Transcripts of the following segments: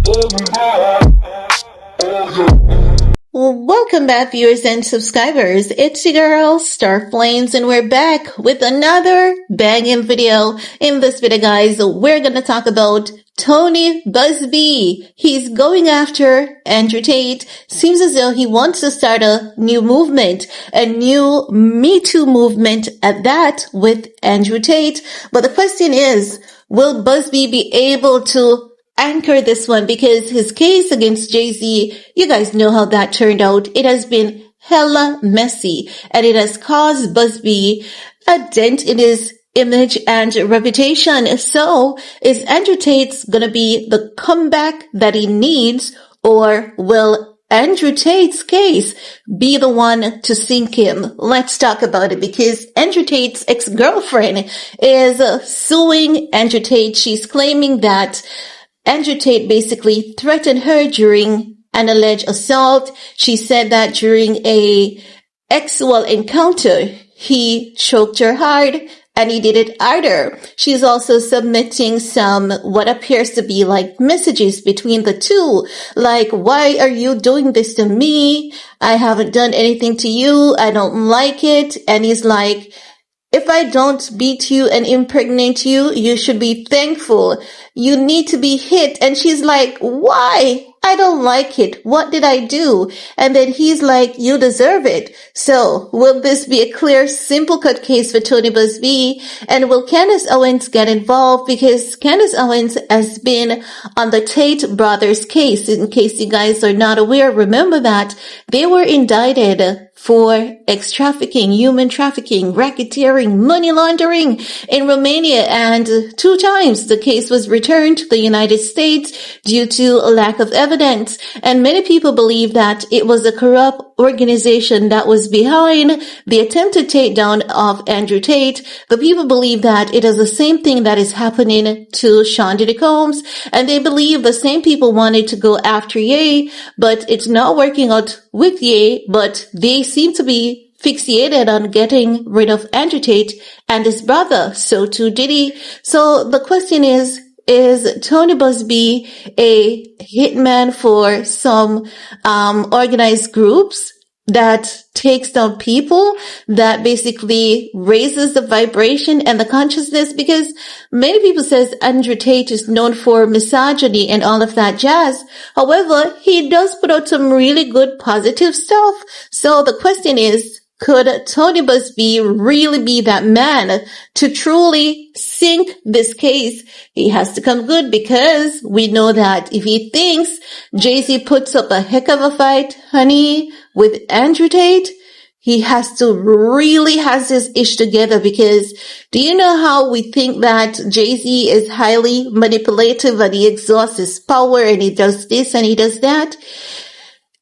Well, welcome back, viewers and subscribers. It's your girl, Star Flames, and we're back with another banging video. In this video, guys, we're gonna talk about Tony Buzbee. He's going after Andrew Tate. Seems as though he wants to start a new movement, a new Me Too movement at that with Andrew Tate. But the question is, will Buzbee be able to anchor this one? Because his case against Jay-Z, you guys know how that turned out. It has been hella messy, and it has caused Buzbee a dent in his image and reputation. So is Andrew Tate gonna be the comeback that he needs, or will Andrew Tate's case be the one to sink him? Let's talk about it, because Andrew Tate's ex-girlfriend is suing Andrew Tate. She's claiming that Andrew Tate basically threatened her during an alleged assault. She said that during a sexual encounter, he choked her hard and he did it harder. She's also submitting some what appears to be like messages between the two. Like, why are you doing this to me? I haven't done anything to you. I don't like it. And he's like, if I don't beat you and impregnate you, you should be thankful. You need to be hit. And she's like, why? I don't like it. What did I do? And then he's like, you deserve it. So will this be a clear, simple cut case for Tony Buzbee? And will Candace Owens get involved? Because Candace Owens has been on the Tate brothers case. In case you guys are not aware, remember that they were indicted for trafficking, human trafficking, racketeering, money laundering in Romania. And 2 times the case was returned to the United States due to a lack of evidence. And many people believe that it was a corrupt organization that was behind the attempted takedown of Andrew Tate. The people believe that it is the same thing that is happening to Sean Diddy Combs. And they believe the same people wanted to go after Ye, but it's not working out with Ye, but they seem to be fixated on getting rid of Andrew Tate and his brother, so too Diddy. So the question is Tony Buzbee a hitman for some organized groups that takes down people, that basically raises the vibration and the consciousness? Because many people says Andrew Tate is known for misogyny and all of that jazz. However, he does put out some really good positive stuff. So the question is, could Tony Buzbee really be that man to truly sink this case? He has to come good, because we know that if he thinks Jay-Z puts up a heck of a fight, honey, with Andrew Tate, he has to really has his ish together. Because do you know how we think that Jay-Z is highly manipulative and he exhausts his power and he does this and he does that?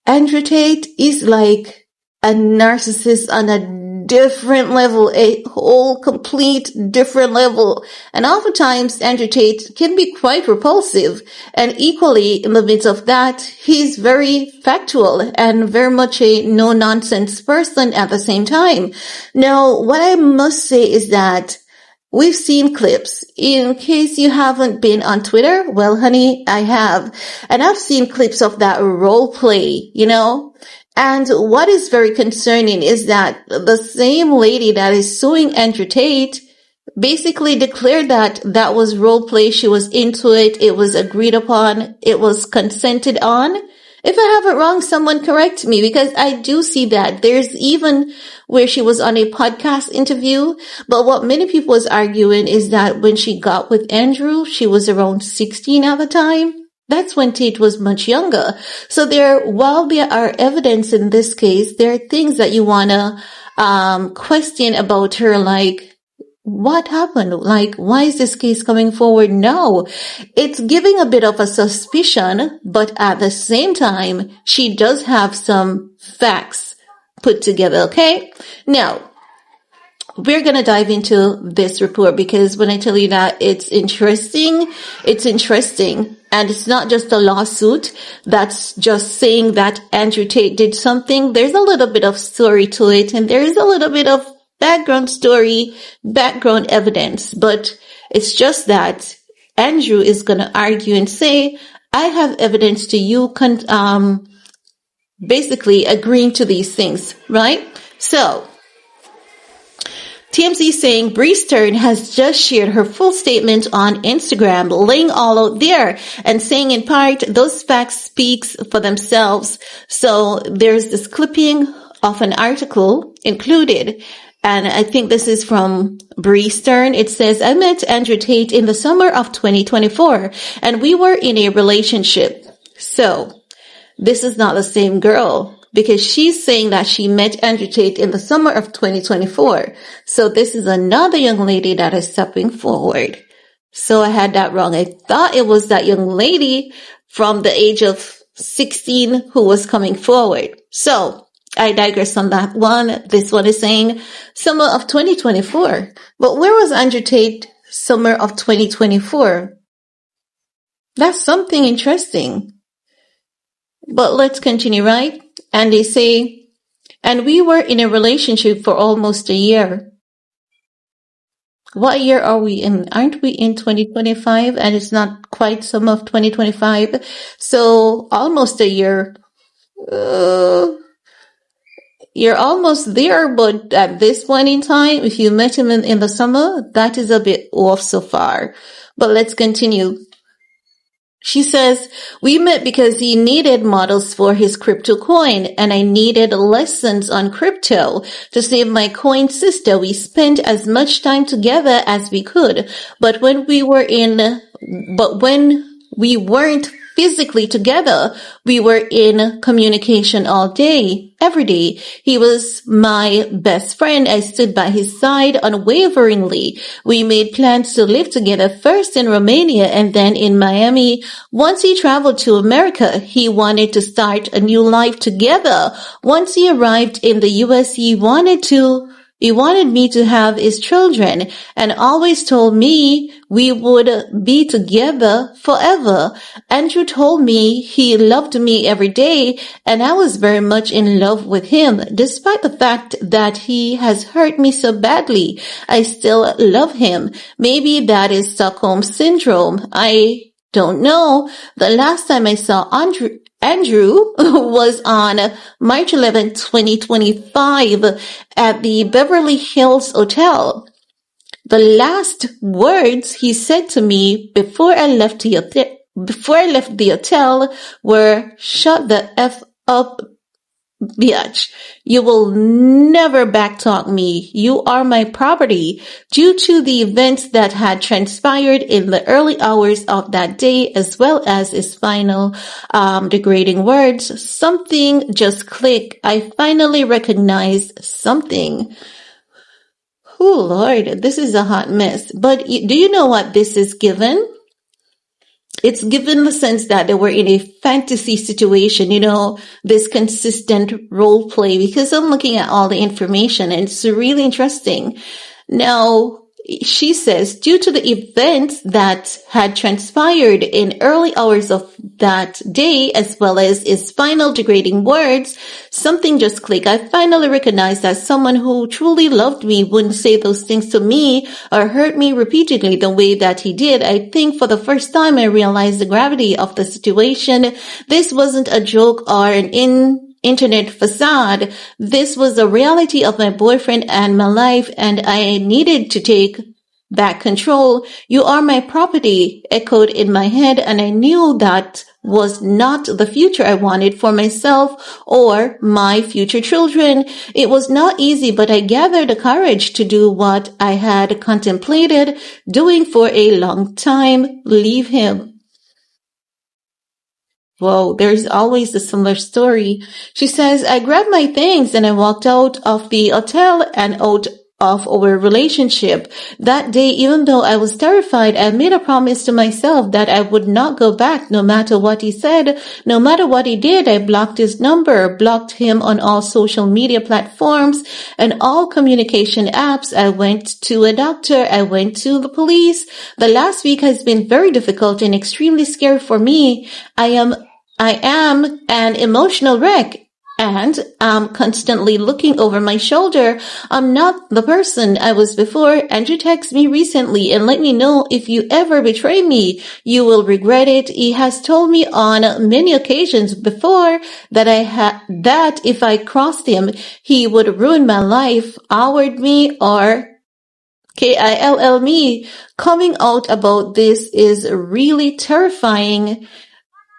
Andrew Tate is like a narcissist on a different level, a whole complete different level. And oftentimes Andrew Tate can be quite repulsive. And equally in the midst of that, he's very factual and very much a no-nonsense person at the same time. Now, what I must say is that we've seen clips. In case you haven't been on Twitter, well, honey, I have. And I've seen clips of that role play, you know? And what is very concerning is that the same lady that is suing Andrew Tate basically declared that that was role play. She was into it. It was agreed upon. It was consented on. If I have it wrong, someone correct me, because I do see that. There's even where she was on a podcast interview. But what many people was arguing is that when she got with Andrew, she was around 16 at the time. That's when Tate was much younger. So while there are evidence in this case, there are things that you want to question about her, like, what happened? Like, why is this case coming forward now? It's giving a bit of a suspicion, but at the same time, she does have some facts put together, okay? Now, we're going to dive into this report, because when I tell you that it's interesting. And it's not just a lawsuit that's just saying that Andrew Tate did something. There's a little bit of story to it, and there is a little bit of background story, background evidence. But it's just that Andrew is going to argue and say, I have evidence to you basically agreeing to these things, right? So TMZ saying Bri Stern has just shared her full statement on Instagram, laying all out there and saying in part, those facts speaks for themselves. So there's this clipping of an article included. And I think this is from Bri Stern. It says, I met Andrew Tate in the summer of 2024 and we were in a relationship. So this is not the same girl because she's saying that she met Andrew Tate in the summer of 2024. So this is another young lady that is stepping forward. So I had that wrong. I thought it was that young lady from the age of 16 who was coming forward. So I digress on that one. This one is saying summer of 2024. But where was Andrew Tate summer of 2024? That's something interesting. But let's continue, right? And they say, and we were in a relationship for almost a year. What year are we in? Aren't we in 2025? And it's not quite summer of 2025. So almost a year. You're almost there, but at this point in time, if you met him in the summer, that is a bit off so far. But let's continue. She says, we met because he needed models for his crypto coin and I needed lessons on crypto to save my coin sister. We spent as much time together as we could, but when we weren't physically together, we were in communication all day, every day. He was my best friend. I stood by his side unwaveringly. We made plans to live together first in Romania and then in Miami. Once he traveled to America, he wanted to start a new life together. Once he arrived in the US, he wanted me to have his children and always told me we would be together forever. Andrew told me he loved me every day and I was very much in love with him. Despite the fact that he has hurt me so badly, I still love him. Maybe that is Stockholm Syndrome. I don't know. The last time I saw Andrew was on March 11, 2025 at the Beverly Hills Hotel. The last words he said to me before I left the hotel were, "Shut the F up, bitch. You will never backtalk me. You are my property." Due to the events that had transpired in the early hours of that day, as well as his final degrading words, something just clicked. I finally recognized something. Oh, Lord, this is a hot mess. But do you know what this is given? It's given the sense that they were in a fantasy situation, this consistent role play, because I'm looking at all the information and it's really interesting. Now, she says, due to the events that had transpired in early hours of that day, as well as his final degrading words, something just clicked. I finally recognized that someone who truly loved me wouldn't say those things to me or hurt me repeatedly the way that he did. I think for the first time I realized the gravity of the situation. This wasn't a joke or an internet facade. This was the reality of my boyfriend and my life, and I needed to take back control. "You are my property," echoed in my head, and I knew that was not the future I wanted for myself or my future children. It was not easy, but I gathered the courage to do what I had contemplated doing for a long time: leave him. Whoa, there's always a similar story. She says, I grabbed my things and I walked out of the hotel and out of our relationship. That day, even though I was terrified, I made a promise to myself that I would not go back no matter what he said, no matter what he did. I blocked his number, blocked him on all social media platforms and all communication apps. I went to a doctor. I went to the police. The last week has been very difficult and extremely scary for me. I am an emotional wreck. And I'm constantly looking over my shoulder. I'm not the person I was before. Andrew texted me recently and let me know if you ever betray me, you will regret it. He has told me on many occasions before that if I crossed him, he would ruin my life, howard me, or KILL me. Coming out about this is really terrifying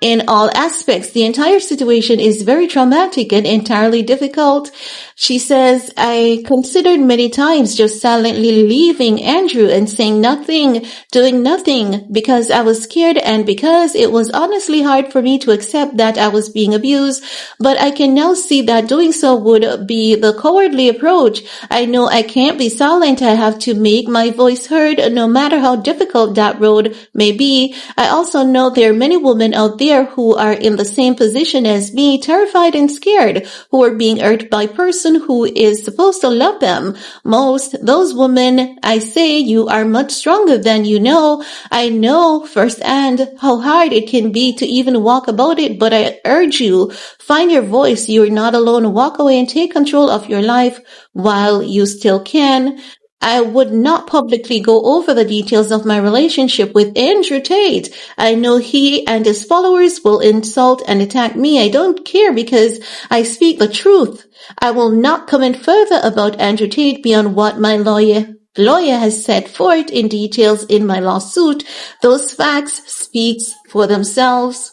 in all aspects. The entire situation is very traumatic and entirely difficult. She says, I considered many times just silently leaving Andrew and saying nothing, doing nothing, because I was scared and because it was honestly hard for me to accept that I was being abused. But I can now see that doing so would be the cowardly approach. I know I can't be silent. I have to make my voice heard, no matter how difficult that road may be. I also know there are many women out there who are in the same position as me, terrified and scared, who are being hurt by a person who is supposed to love them most. Those women, I say, you are much stronger than you know. I know firsthand how hard it can be to even walk about it, but I urge you, find your voice. You're not alone. Walk away and take control of your life while you still can. I would not publicly go over the details of my relationship with Andrew Tate. I know he and his followers will insult and attack me. I don't care because I speak the truth. I will not comment further about Andrew Tate beyond what my lawyer has set forth in details in my lawsuit. Those facts speak for themselves.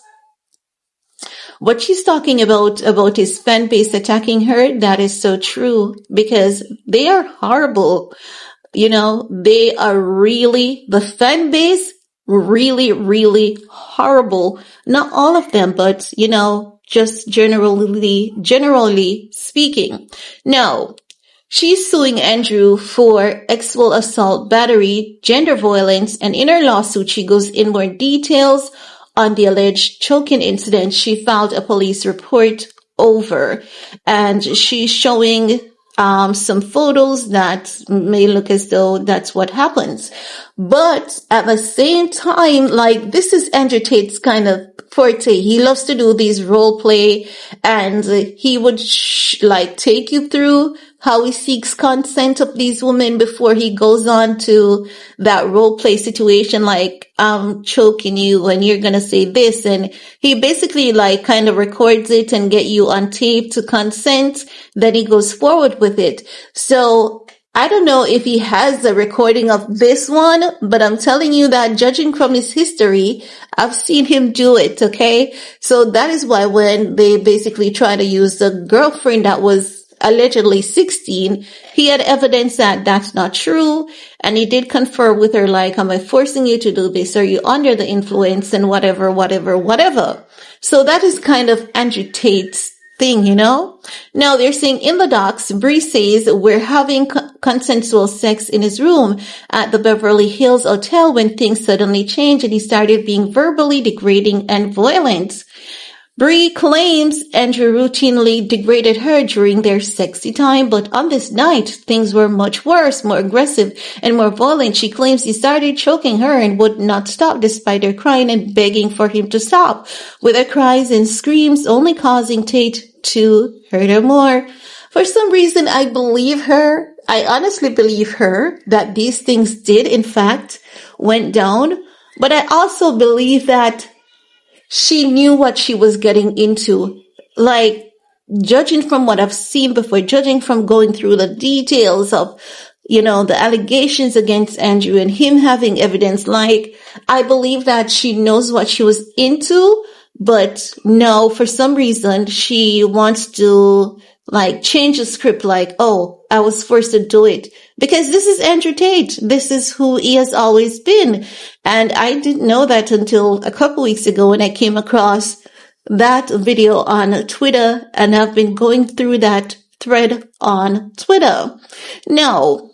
What she's talking about his fan base attacking her, that is so true because they are horrible. You know, they are really, the fan base, really, really horrible. Not all of them, but, you know, just generally speaking. Now, she's suing Andrew for sexual assault, battery, gender violence, and in her lawsuit, she goes in more details on the alleged choking incident she filed a police report over. And she's showing some photos that may look as though that's what happens. But at the same time, like, this is Andrew Tate's kind of forte. He loves to do these role play, and he would take you through how he seeks consent of these women before he goes on to that role play situation, like, I'm choking you and you're gonna say this. And he basically kind of records it and get you on tape to consent. Then he goes forward with it. So I don't know if he has a recording of this one, but I'm telling you that judging from his history, I've seen him do it, okay? So that is why when they basically try to use the girlfriend that was allegedly 16, he had evidence that that's not true. And he did confer with her, like, am I forcing you to do this? Are you under the influence? And whatever. So that is kind of Andrew Tate's thing, you know? Now they're saying in the docs, Bri says we're having consensual sex in his room at the Beverly Hills Hotel when things suddenly changed and he started being verbally degrading and violent. Bri claims Andrew routinely degraded her during their sexy time, but on this night, things were much worse, more aggressive, and more violent. She claims he started choking her and would not stop despite her crying and begging for him to stop, with her cries and screams only causing Tate to hurt her more. For some reason, I believe her. I honestly believe her that these things did, in fact, went down, but I also believe that she knew what she was getting into. Like, judging from what I've seen before, judging from going through the details of, you know, the allegations against Andrew and him having evidence, like, I believe that she knows what she was into, but no, for some reason, she wants to, change the script, oh, I was forced to do it. Because this is Andrew Tate. This is who he has always been. And I didn't know that until a couple weeks ago when I came across that video on Twitter, and I've been going through that thread on Twitter. Now,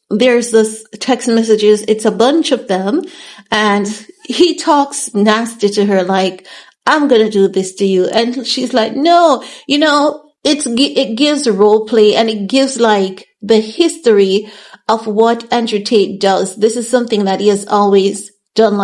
there's this text messages. It's a bunch of them. And he talks nasty to her, like, I'm going to do this to you. And she's like, no, you know, it gives role play and it gives the history of what Andrew Tate does. This is something that he has always done,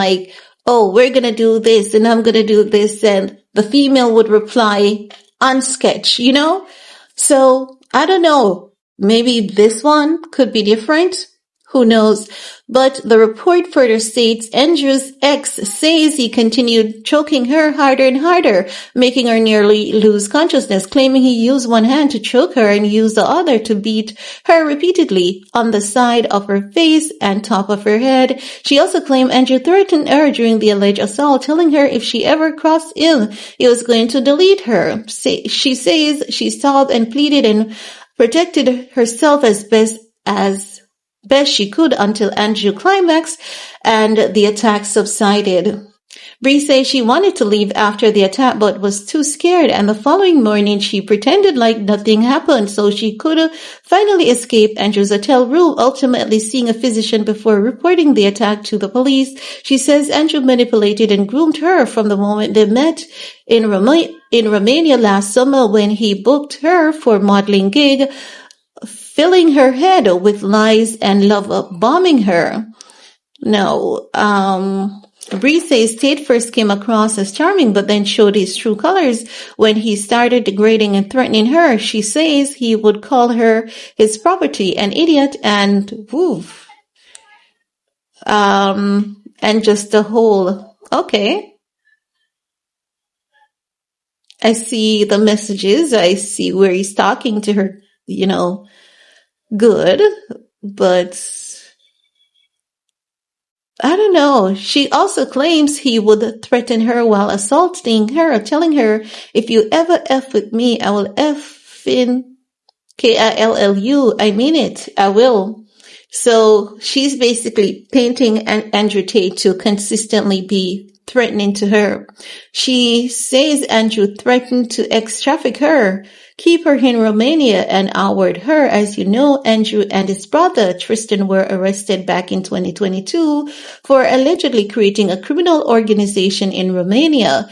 oh, we're going to do this and I'm going to do this. And the female would reply, on sketch, you know? So I don't know. Maybe this one could be different. Who knows? But the report further states Andrew's ex says he continued choking her harder and harder, making her nearly lose consciousness, claiming he used one hand to choke her and used the other to beat her repeatedly on the side of her face and top of her head. She also claimed Andrew threatened her during the alleged assault, telling her if she ever crossed him, he was going to delete her. She says she sobbed and pleaded and protected herself as best she could until Andrew climaxed and the attack subsided. Bri says she wanted to leave after the attack but was too scared, and the following morning she pretended like nothing happened so she could finally escape Andrew's hotel room, ultimately seeing a physician before reporting the attack to the police. She says Andrew manipulated and groomed her from the moment they met in Romania last summer when he booked her for a modeling gig, filling her head with lies and love bombing her. No, Bri says Tate first came across as charming, but then showed his true colors when he started degrading and threatening her. She says he would call her his property, an idiot, and and just a whole. Okay. I see the messages. I see where he's talking to her, you know, good, but I don't know. She also claims he would threaten her while assaulting her, telling her, if you ever F with me, I will F in KILLU. I mean it. I will. So she's basically painting Andrew Tate to consistently be threatening to her. She says Andrew threatened to ex-traffic her, keep her in Romania, and outward her. As you know, Andrew and his brother Tristan were arrested back in 2022 for allegedly creating a criminal organization in Romania,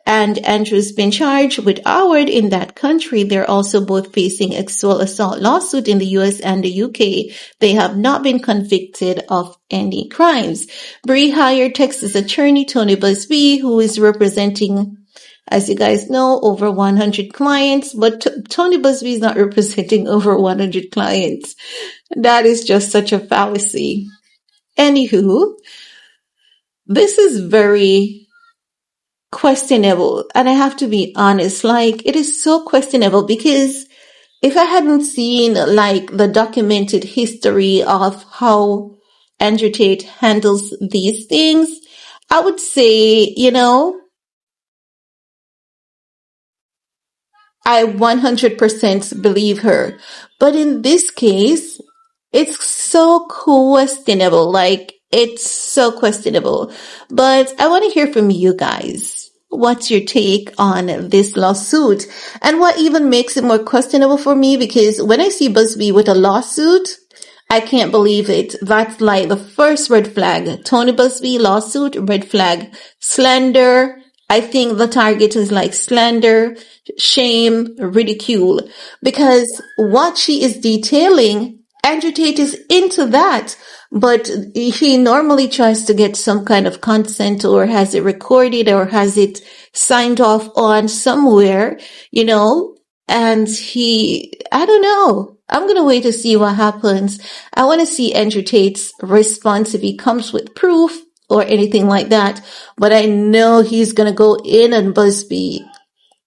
and Andrew's been charged with Howard in that country. They're also both facing sexual assault lawsuit in the US and the UK. They have not been convicted of any crimes. Bri hired Texas attorney Tony Buzbee, who is representing, as you guys know, over 100 clients, but Tony Buzbee is not representing over 100 clients. That is just such a fallacy. Anywho, this is very questionable, and I have to be honest, like, it is so questionable because if I hadn't seen like the documented history of how Andrew Tate handles these things, I would say, you know, I 100% believe her. But in this case, it's so questionable. Like, it's so questionable. But I want to hear from you guys. What's your take on this lawsuit? And what even makes it more questionable for me, because when I see Buzbee with a lawsuit, I can't believe it. That's like the first red flag. Tony Buzbee lawsuit, red flag. Slander. I think the target is like slander, shame, ridicule. Because what she is detailing, Andrew Tate is into that, but he normally tries to get some kind of consent or has it recorded or has it signed off on somewhere, you know, and I don't know. I'm going to wait to see what happens. I want to see Andrew Tate's response if he comes with proof or anything like that, but I know he's going to go in on Buzbee.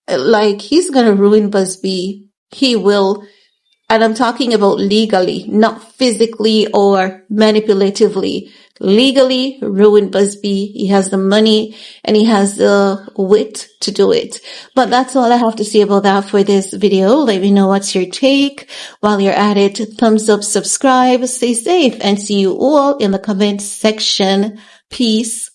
Like, he's going to ruin Buzbee. He will. And I'm talking about legally, not physically or manipulatively. Legally ruin Buzbee. He has the money and he has the wit to do it. But that's all I have to say about that for this video. Let me know what's your take. While you're at it, thumbs up, subscribe, stay safe, and see you all in the comments section. Peace.